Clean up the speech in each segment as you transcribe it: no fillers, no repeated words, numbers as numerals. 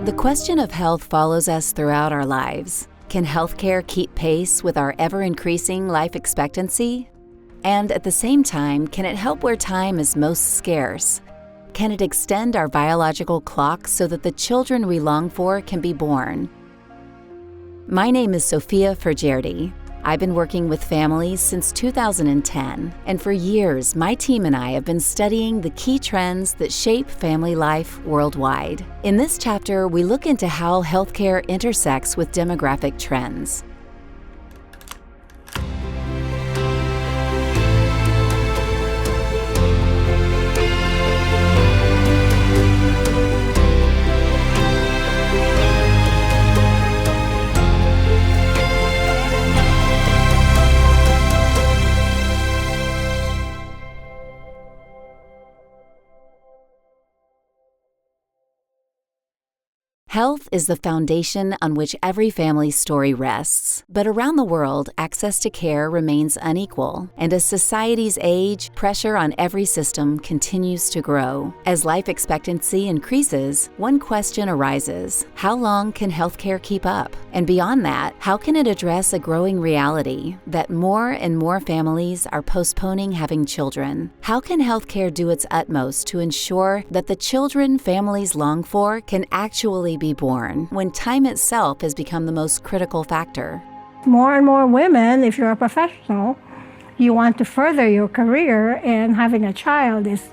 The question of health follows us throughout our lives. Can healthcare keep pace with our ever-increasing life expectancy? And at the same time, can it help where time is most scarce? Can it extend our biological clock so that the children we long for can be born? My name is Sophia Fergerdi. I've been working with families since 2010, and for years, my team and I have been studying the key trends that shape family life worldwide. In this chapter, we look into how healthcare intersects with demographic trends. Health is the foundation on which every family's story rests. But around the world, access to care remains unequal. And as societies age, pressure on every system continues to grow. As life expectancy increases, one question arises: how long can healthcare keep up? And beyond that, how can it address a growing reality that more and more families are postponing having children? How can healthcare do its utmost to ensure that the children families long for can actually be born when time itself has become the most critical factor? More and more women, if you're a professional, you want to further your career, and having a child is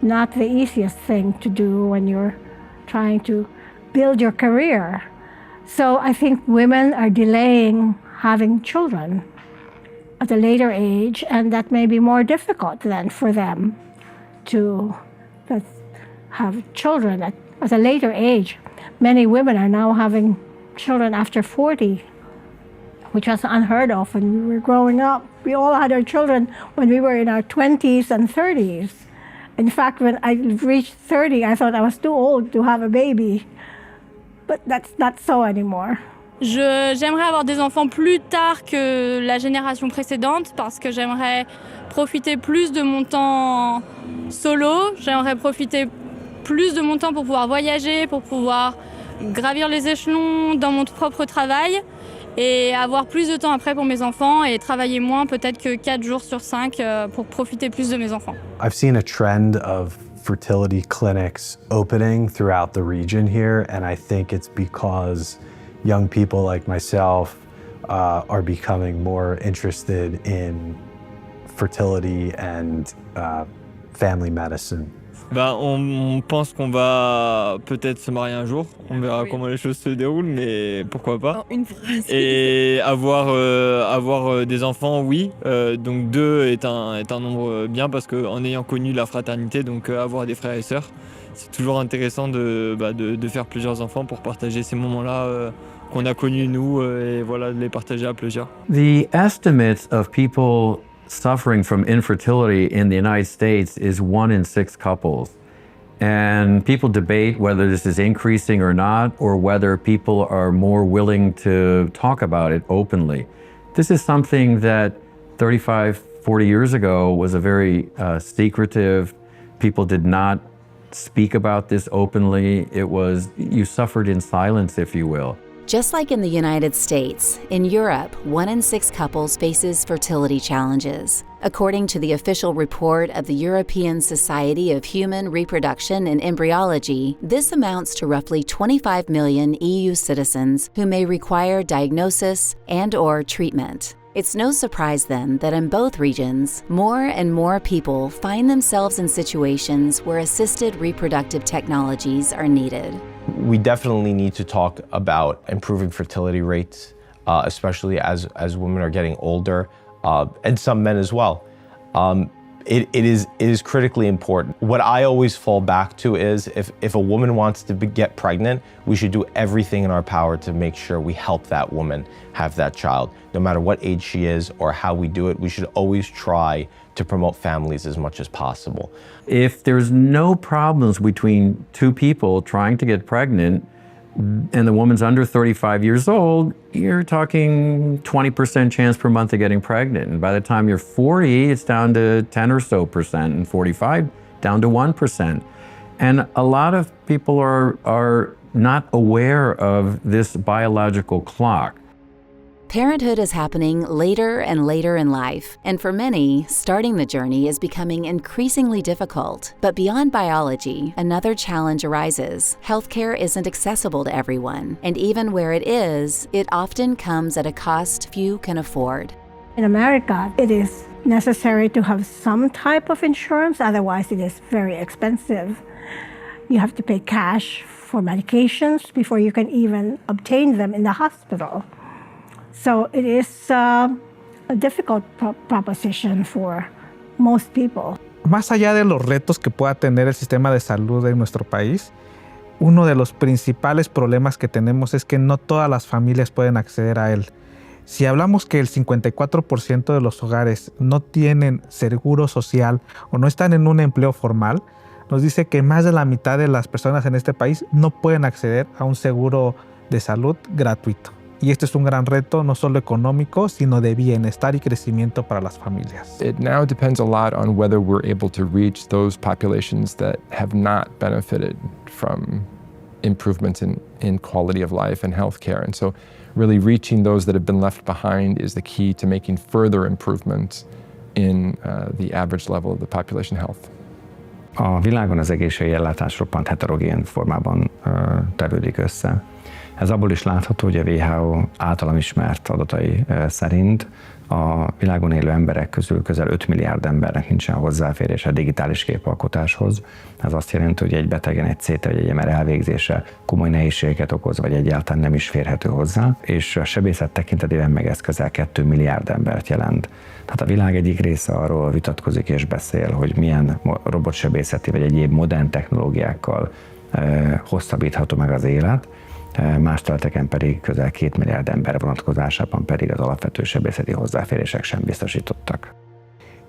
not the easiest thing to do when you're trying to build your career. So I think women are delaying having children at a later age, and that may be more difficult then for them to have children at a later age. Many women are now having children after 40, which was unheard of when we were growing up. We all had our children when we were in our 20s and 30s. In fact, when I reached 30, I thought I was too old to have a baby. But that's not so anymore. J'aimerais avoir des enfants plus tard que la génération précédente parce que j'aimerais profiter plus de mon temps solo. J'aimerais profiter plus de mon temps pour pouvoir voyager, pour pouvoir gravir les échelons dans mon propre travail et avoir plus de temps après pour mes enfants et travailler moins, peut-être que 4 jours sur 5 pour profiter plus de mes enfants. I've seen a trend of fertility clinics opening throughout the region here, and I think it's because young people like myself are becoming more interested in fertility and family medicine. Bah, on pense qu'on va peut-être se marier un jour. On verra comment les choses se déroulent, mais pourquoi pas. Une phrase. Et avoir des enfants, oui. Donc 2 est un nombre bien parce qu'en ayant connu la fraternité, donc avoir des frères et sœurs, c'est toujours intéressant de faire plusieurs enfants pour partager ces moments-là qu'on a connus nous et voilà, de les partager à plusieurs. The estimates of people suffering from infertility in the United States is 1 in 6 couples. And people debate whether this is increasing or not, or whether people are more willing to talk about it openly. This is something that 35, 40 years ago was a very secretive. People did not speak about this openly. It was, you suffered in silence, if you will. Just like in the United States, in Europe, 1 in 6 couples faces fertility challenges. According to the official report of the European Society of Human Reproduction and Embryology, this amounts to roughly 25 million EU citizens who may require diagnosis and/or treatment. It's no surprise then that in both regions, more and more people find themselves in situations where assisted reproductive technologies are needed. We definitely need to talk about improving fertility rates, especially as women are getting older, and some men as well. It is critically important. What I always fall back to is if a woman wants to get pregnant, we should do everything in our power to make sure we help that woman have that child. No matter what age she is or how we do it, we should always try to promote families as much as possible. If there's no problems between 2 people trying to get pregnant, and the woman's under 35 years old, you're talking 20% chance per month of getting pregnant. And by the time you're 40, it's down to 10 or so percent, and 45, down to 1%. And a lot of people are not aware of this biological clock. Parenthood is happening later and later in life, and for many, starting the journey is becoming increasingly difficult. But beyond biology, another challenge arises. Healthcare isn't accessible to everyone, and even where it is, it often comes at a cost few can afford. In America, it is necessary to have some type of insurance, otherwise it is very expensive. You have to pay cash for medications before you can even obtain them in the hospital. So it is a difficult proposition for most people. Más allá de los retos que pueda tener el sistema de salud en nuestro país, uno de los principales problemas que tenemos es que no todas las familias pueden acceder a él. Si hablamos que el 54% de los hogares no tienen seguro social o no están en un empleo formal, nos dice que más de la mitad de las personas en este país no pueden acceder a un seguro de salud gratuito. Y este es un gran reto, no solo económico, sino de bienestar y crecimiento para las familias. It now depends a lot on whether we're able to reach those populations that have not benefited from improvements in quality of life and healthcare. And so really reaching those that have been left behind is the key to making further improvements in the average level of the population health. A világon az egészségügyi ellátás roppant heterogén formában tevődik össze. Ez abból is látható, hogy a WHO általam ismert adatai szerint a világon élő emberek közül közel 5 milliárd embernek nincsen hozzáférése digitális képalkotáshoz. Ez azt jelenti, hogy egy betegen egy CT vagy egy MR elvégzése komoly nehézségeket okoz, vagy egyáltalán nem is férhető hozzá, és a sebészet tekintetében meg ez közel 2 milliárd embert jelent. Tehát a világ egyik része arról vitatkozik és beszél, hogy milyen robotsebészeti vagy egyéb modern technológiákkal hosszabbítható meg az élet, más területeken pedig közel 2 milliárd ember vonatkozásában pedig az alapvető sebészeti hozzáférések sem biztosítottak.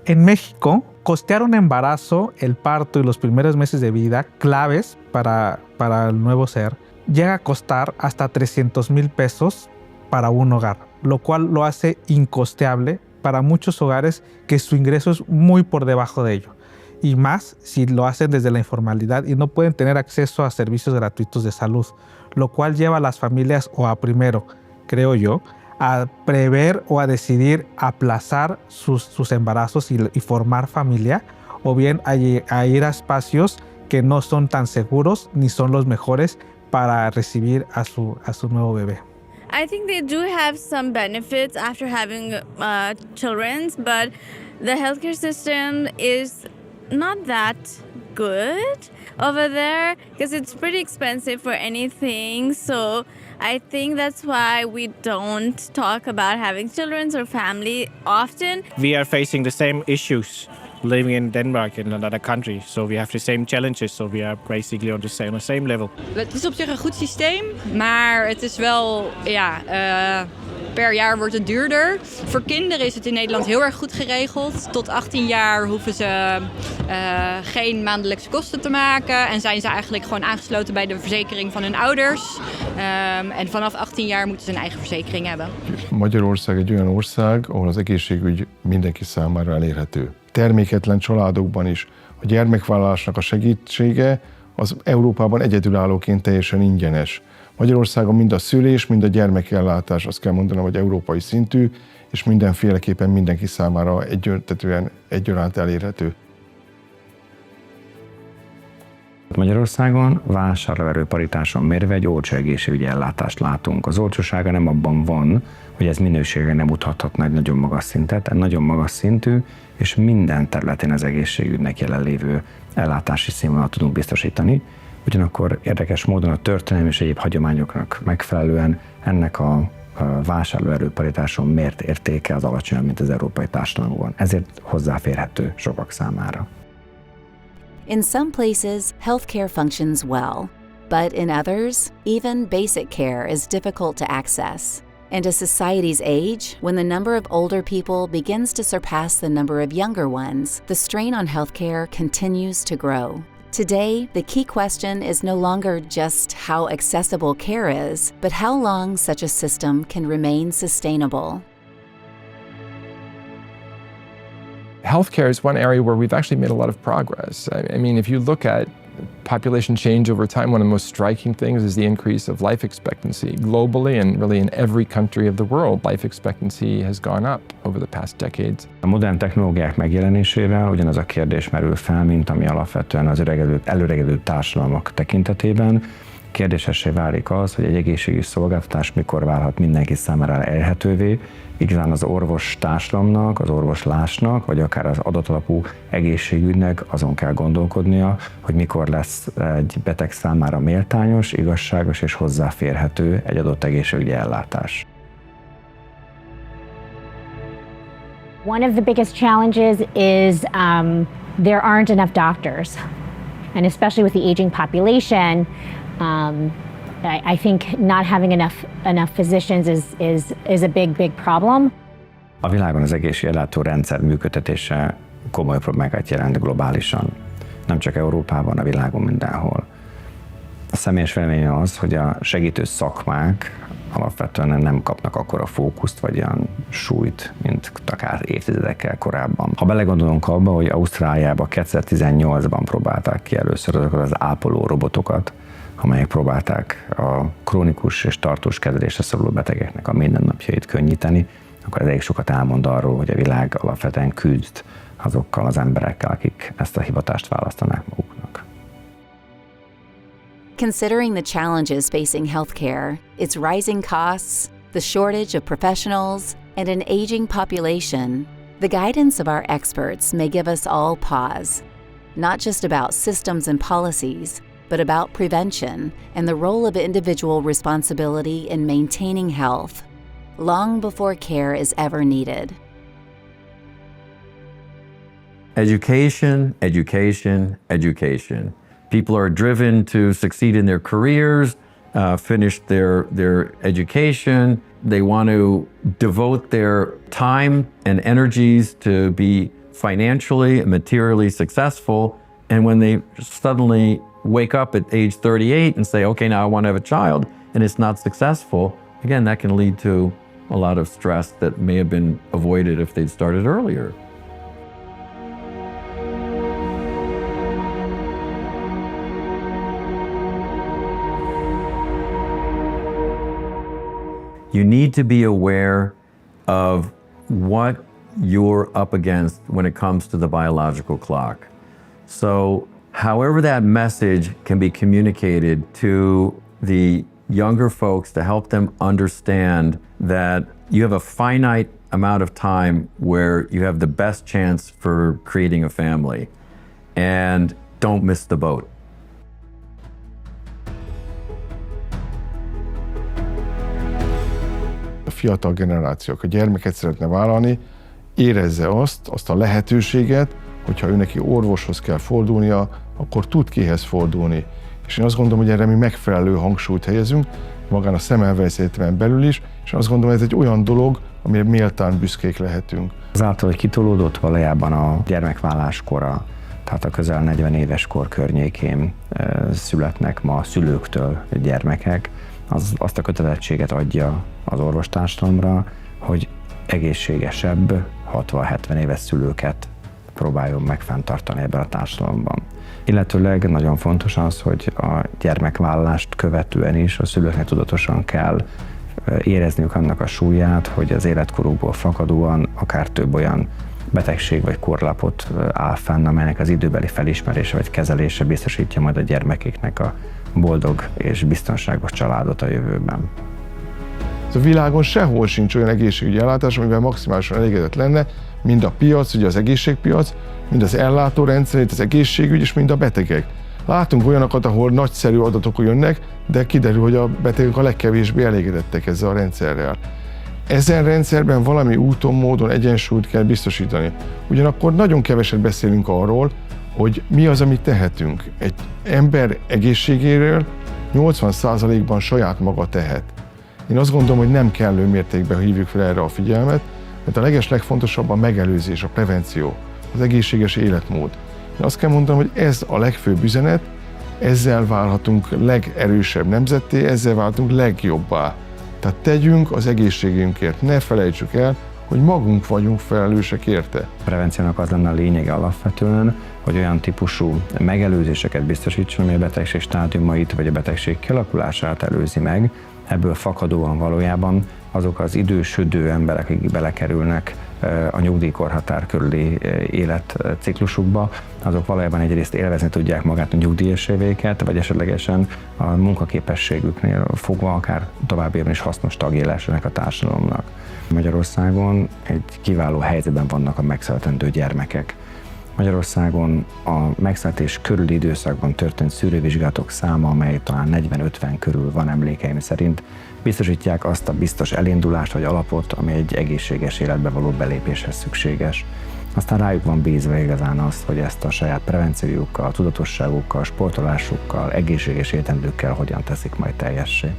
En México, costear un embarazo, el parto y los primeros meses de vida, claves para el nuevo ser, llega a costar hasta 300,000 pesos para un hogar, lo cual lo hace incosteable para muchos hogares que su ingreso es muy por debajo de ello. Y más si lo hacen desde la informalidad y no pueden tener acceso a servicios gratuitos de salud, lo cual lleva a las familias o a primero, creo yo, a prever o a decidir aplazar sus embarazos y formar familia, o bien a ir a espacios que no son tan seguros ni son los mejores para recibir a su nuevo bebé. I think they do have some benefits after having children, but the healthcare system is not that good over there because it's pretty expensive for anything. So I think that's why we don't talk about having children or family often. We are facing the same issues living in Denmark in another country. So we have the same challenges. So we are basically on the same level. Het is op zich een goed systeem, maar het is wel, per jaar wordt het duurder. Voor kinderen is het in Nederland heel erg goed geregeld. Tot 18 jaar hoeven ze geen maandelijkse kosten te maken. En zijn ze eigenlijk gewoon aangesloten bij de verzekering van hun ouders. En vanaf 18 jaar moeten ze een eigen verzekering hebben. Magyarország egy olyan ország, ahol az egészségügy mindenki számára elérhető. Terméketlen családokban is a gyermekvállalásnak a segítsége az Európában egyedülállóként teljesen ingyenes. Magyarországon mind a szülés, mind a gyermekellátás, azt kell mondanom, hogy európai szintű, és mindenféleképpen mindenki számára egyaránt elérhető. Magyarországon vásárlóerő paritáson mérve egy olcsó egészségügyi ellátást látunk. Az olcsósága nem abban van, hogy ez minősége nem mutathat nagyon magas szintet, nagyon magas szintű, és minden területén az egészségügynek jelenlévő ellátási színvonalat tudunk biztosítani. Ugyanakkor érdekes módon a történelmi és egyéb hagyományoknak megfelelően ennek a vásárlóerő paritáson mért értéke az alacsonyabb, mint az európai társadalomban. Ezért hozzáférhető sokak számára. In some places, healthcare functions well, but in others, even basic care is difficult to access. And as societies age, when the number of older people begins to surpass the number of younger ones, the strain on healthcare continues to grow. Today, the key question is no longer just how accessible care is, but how long such a system can remain sustainable. Healthcare is one area where we've actually made a lot of progress. I mean, if you look at population change over time, one of the most striking things is the increase of life expectancy. Globally and really in every country of the world, life expectancy has gone up over the past decades. A modern technológiák megjelenésével ugyanaz a kérdés merül fel, mint ami alapvetően az előregedő társadalmak tekintetében. Kérdésessé válik az, hogy egy egészségügyi szolgáltatás mikor válhat mindenki számára elérhetővé, igazán az orvos társadalomnak, az orvoslásnak, vagy akár az adatalapú egészségügynek azon kell gondolkodnia, hogy mikor lesz egy beteg számára méltányos, igazságos és hozzáférhető egy adott egészségügyi ellátás. One of the biggest challenges is there aren't enough doctors, and especially with the aging population, I think not having enough physicians is a big problem. A világon az egészségügyi ellátórendszer működtetése komoly problémákat jelent globálisan. Nem csak Európában, a világon mindenhol. A személyes véleményem az, hogy a segítő szakmák alapvetően nem kapnak akkora fókuszt vagy olyan súlyt, mint akár évtizedekkel korábban. Ha belegondolunk abba, hogy Ausztráliában 2018-ban próbálták ki először azokat az ápoló robotokat, amelyek próbálták a krónikus és tartós kezelésre szoruló betegeknek a mindennapjait könnyíteni, akkor ez elég sokat elmond arról, hogy a világ alapvetően küzd azokkal az emberekkel, akik ezt a hivatást választanák maguknak. Considering the challenges facing healthcare, its rising costs, the shortage of professionals, and an aging population, the guidance of our experts may give us all pause, not just about systems and policies, but about prevention and the role of individual responsibility in maintaining health, long before care is ever needed. Education, education, education. People are driven to succeed in their careers, finish their education. They want to devote their time and energies to be financially and materially successful. And when they suddenly wake up at age 38 and say, okay, now I want to have a child, and it's not successful, again, that can lead to a lot of stress that may have been avoided if they'd started earlier. You need to be aware of what you're up against when it comes to the biological clock. So however that message can be communicated to the younger folks to help them understand that you have a finite amount of time where you have the best chance for creating a family, and don't miss the boat. A fiatal generáció, a gyermeket szeretne vállalni, érezze azt a lehetőséget, hogyha ő neki orvoshoz kell fordulnia, akkor tud kihez fordulni. És én azt gondolom, hogy erre mi megfelelő hangsúlyt helyezünk, magán a Semmelweis Egyetemen belül is, és azt gondolom, hogy ez egy olyan dolog, amire méltán büszkék lehetünk. Azáltal, hogy kitolódott valójában a gyermekvállás kora, tehát a közel 40 éves kor környékén születnek ma szülőktől gyermekek, azt a kötelezettséget adja az orvostársadalomra, hogy egészségesebb 60-70 éves szülőket próbáljon meg fenntartani ebben a társadalomban. Illetőleg nagyon fontos az, hogy a gyermekvállalást követően is a szülőknek tudatosan kell érezniük annak a súlyát, hogy az életkorukból fakadóan akár több olyan betegség vagy korlapot áll fenn, amelynek az időbeli felismerése vagy kezelése biztosítja majd a gyermekéknek a boldog és biztonságos családot a jövőben. A világon sehol sincs olyan egészségügyi ellátás, amivel maximálisan elégedett lenne, mind a piac, ugye az egészségpiac, mind az ellátórendszer, az egészségügy, és mind a betegek. Látunk olyanokat, ahol nagyszerű adatok jönnek, de kiderül, hogy a betegek a legkevésbé elégedettek ezzel a rendszerrel. Ezen rendszerben valami úton, módon egyensúlyt kell biztosítani. Ugyanakkor nagyon keveset beszélünk arról, hogy mi az, amit tehetünk. Egy ember egészségéről 80%-ban saját maga tehet. Én azt gondolom, hogy nem kellő mértékben hívjuk fel erre a figyelmet, mert a legfontosabb a megelőzés, a prevenció, az egészséges életmód. Én azt kell mondanom, hogy ez a legfőbb üzenet, ezzel válhatunk legerősebb nemzetté, ezzel válhatunk legjobbá. Tehát tegyünk az egészségünkért, ne felejtsük el, hogy magunk vagyunk felelősek érte. A prevenciónak az lenne a lényege alapvetően, hogy olyan típusú megelőzéseket biztosítson, ami a betegség stádiumait vagy a betegség kialakulását előzi meg. Ebből fakadóan valójában azok az idősödő emberek, akik belekerülnek a nyugdíjkorhatár körüli életciklusukba, azok valójában egyrészt élvezni tudják magát a nyugdíjas évéket, vagy esetlegesen a munkaképességüknél fogva akár továbbiakban is hasznos tagjai lehessenek a társadalomnak. Magyarországon egy kiváló helyzetben vannak a megszületendő gyermekek. Magyarországon a megszületés körüli időszakban történt szűrővizsgálatok száma, amely talán 40-50 körül van emlékeim szerint, biztosítják azt a biztos elindulást vagy alapot, ami egy egészséges életbe való belépéshez szükséges. Aztán rájuk van bízva igazán azt, hogy ezt a saját prevenciójukkal, tudatosságukkal, sportolásukkal, egészséges életmóddal hogyan teszik majd teljessé.